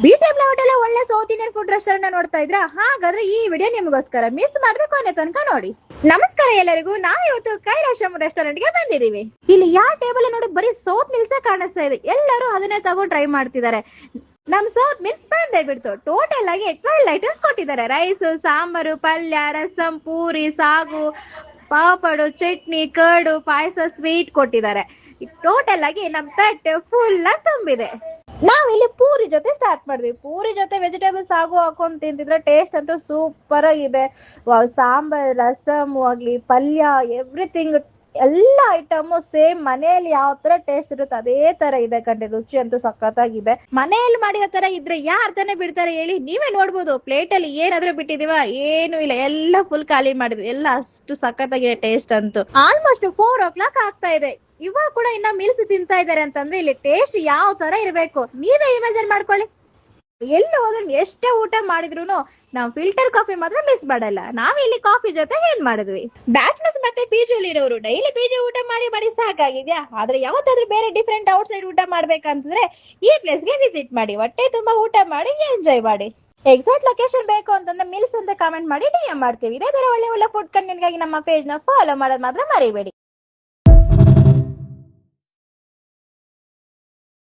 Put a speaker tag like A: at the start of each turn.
A: B time hotel ಒಳ್ಳೆ south Indian food restaurant ನೋಡ್ತಾ ಇದ್ರ? ಹಾಗಾದ್ರೆ ಈ ವಿಡಿಯೋ ನಿಮಗೋಸ್ಕರ, ಮಿಸ್ ಮಾಡದೆ ಕೊನೆ ತನಕ ನೋಡಿ. ನಮಸ್ಕಾರ ಎಲ್ಲರಿಗೂ, ನಾವು ಇವತ್ತು ಕೈಲಾಶಂ ರೆಸ್ಟೋರೆಂಟ್ ಗೆ ಬಂದಿದೀವಿ. ಇಲ್ಲಿ ಯಾವ ಟೇಬಲ್ ನೋಡಿ ಬರೀ ಸೌತ್ ಮಿಲ್ಸ್ ಕಾಣಿಸ್ತಾ ಇದೆ. ಎಲ್ಲರೂ ಅದನ್ನೇ ತಗೊಂಡು ಟ್ರೈ ಮಾಡ್ತಿದ್ದಾರೆ. ನಮ್ ಸೌತ್ ಮಿಲ್ಸ್ ಬಂದೇ ಬಿಡ್ತು. ಟೋಟಲ್ ಆಗಿ 12 ಐಟಮ್ಸ್ ಕೊಟ್ಟಿದ್ದಾರೆ. ರೈಸ್, ಸಾಂಬಾರು, ಪಲ್ಯ, ರಸಂ, ಪೂರಿ, ಸಾಗು, ಪಾಪಡು, ಚಟ್ನಿ, ಕರ್ಡು, ಪಾಯಸ, ಸ್ವೀಟ್ ಕೊಟ್ಟಿದ್ದಾರೆ. ಟೋಟಲ್ ಆಗಿ ನಮ್ ತಟ್ಟೆ ಫುಲ್ ಆಗಿ ತುಂಬಿದೆ. ನಾವಿಲ್ಲಿ ಪೂರಿ ಜೊತೆ ಸ್ಟಾರ್ಟ್ ಮಾಡಿದ್ವಿ. ಪೂರಿ ಜೊತೆ ವೆಜಿಟೇಬಲ್ ಸಾಗು ಹಾಕೊಂಡ್ ತಿಂತಿದ್ರೆ ಟೇಸ್ಟ್ ಅಂತೂ ಸೂಪರ್ ಆಗಿದೆ. ಸಾಂಬಾರ್, ರಸಮ್ ಆಗ್ಲಿ, ಪಲ್ಯ, ಎವ್ರಿಥಿಂಗ್, ಎಲ್ಲ ಐಟಮ್ ಸೇಮ್ ಮನೆಯಲ್ಲಿ ಯಾವ ತರ ಟೇಸ್ಟ್ ಇರುತ್ತೆ ಅದೇ ತರ ಇದೆ ಕಂಡ್ರೆ. ರುಚಿ ಅಂತೂ ಸಖತ್ತಾಗಿದೆ. ಮನೆಯಲ್ಲಿ ಮಾಡಿರೋ ತರ ಇದ್ರೆ ಯಾರ್ ತಾನೇ ಬಿಡ್ತಾರೆ ಹೇಳಿ? ನೀವೇ ನೋಡ್ಬೋದು, ಪ್ಲೇಟ್ ಅಲ್ಲಿ ಏನಾದ್ರೂ ಬಿಟ್ಟಿದೀವ? ಏನು ಇಲ್ಲ, ಎಲ್ಲ ಫುಲ್ ಖಾಲಿ ಮಾಡಿದ್ವಿ. ಎಲ್ಲ ಅಷ್ಟು ಸಖತ್ತಾಗಿದೆ ಟೇಸ್ಟ್ ಅಂತೂ. ಆಲ್ಮೋಸ್ಟ್ 4 o'clock ಆಗ್ತಾ ಇದೆ. ಇವಾಗ ಕೂಡ ಇನ್ನ ಮೀಲ್ಸ್ ತಿಂತಾ ಇದಾರೆ ಅಂತಂದ್ರೆ ಇಲ್ಲಿ ಟೇಸ್ಟ್ ಯಾವ ತರ ಇರ್ಬೇಕು ನೀವೇ ಇಮ್ಯಾಜಿನ್ ಮಾಡ್ಕೊಳ್ಳಿ. ಎಲ್ಲಿ ಹೋದ್ರು ಎಷ್ಟೇ ಊಟ ಮಾಡಿದ್ರು ನಾವು ಫಿಲ್ಟರ್ ಕಾಫಿ ಮಾತ್ರ ಮಿಸ್ ಮಾಡಲ್ಲ. ನಾವ್ ಇಲ್ಲಿ ಕಾಫಿ ಜೊತೆ ಏನ್ ಮಾಡಿದ್ವಿ. ಬ್ಯಾಚಲರ್ಸ್ ಮತ್ತೆ ಪಿಜಿಲಿ ಇರೋರು ಡೈಲಿ ಪಿಜಿ ಊಟ ಮಾಡಿ ಮಾಡಿ ಸಾಕಾಗಿದ್ಯಾ? ಆದ್ರೆ ಯಾವತ್ತಾದ್ರೂ ಬೇರೆ ಡಿಫ್ರೆಂಟ್ ಔಟ್ ಸೈಡ್ ಊಟ ಮಾಡ್ಬೇಕಂತಂದ್ರೆ ಈ ಪ್ಲೇಸ್ ಗೆ ವಿಸಿಟ್ ಮಾಡಿ. ಹೊಟ್ಟೆ ತುಂಬಾ ಊಟ ಮಾಡಿ ಎಂಜಾಯ್ ಮಾಡಿ. ಎಕ್ಸಾಕ್ಟ್ ಲೊಕೇಶನ್ ಬೇಕು ಅಂತಂದ್ರೆ ಮಿಲ್ಸ್ ಅಂತ ಕಾಮೆಂಟ್ ಮಾಡಿ DM ಮಾಡ್ತೀವಿ. ಇದೇ ತರ ಒಳ್ಳೆ ಒಳ್ಳೆ ಫುಡ್ ಕಂಟೆಂಟ್ ಗಾಗಿ ನಮ್ಮ ಪೇಜ್ ನ ಫಾಲೋ ಮಾಡೋದು ಮಾತ್ರ ಮರಿಬೇಡಿ.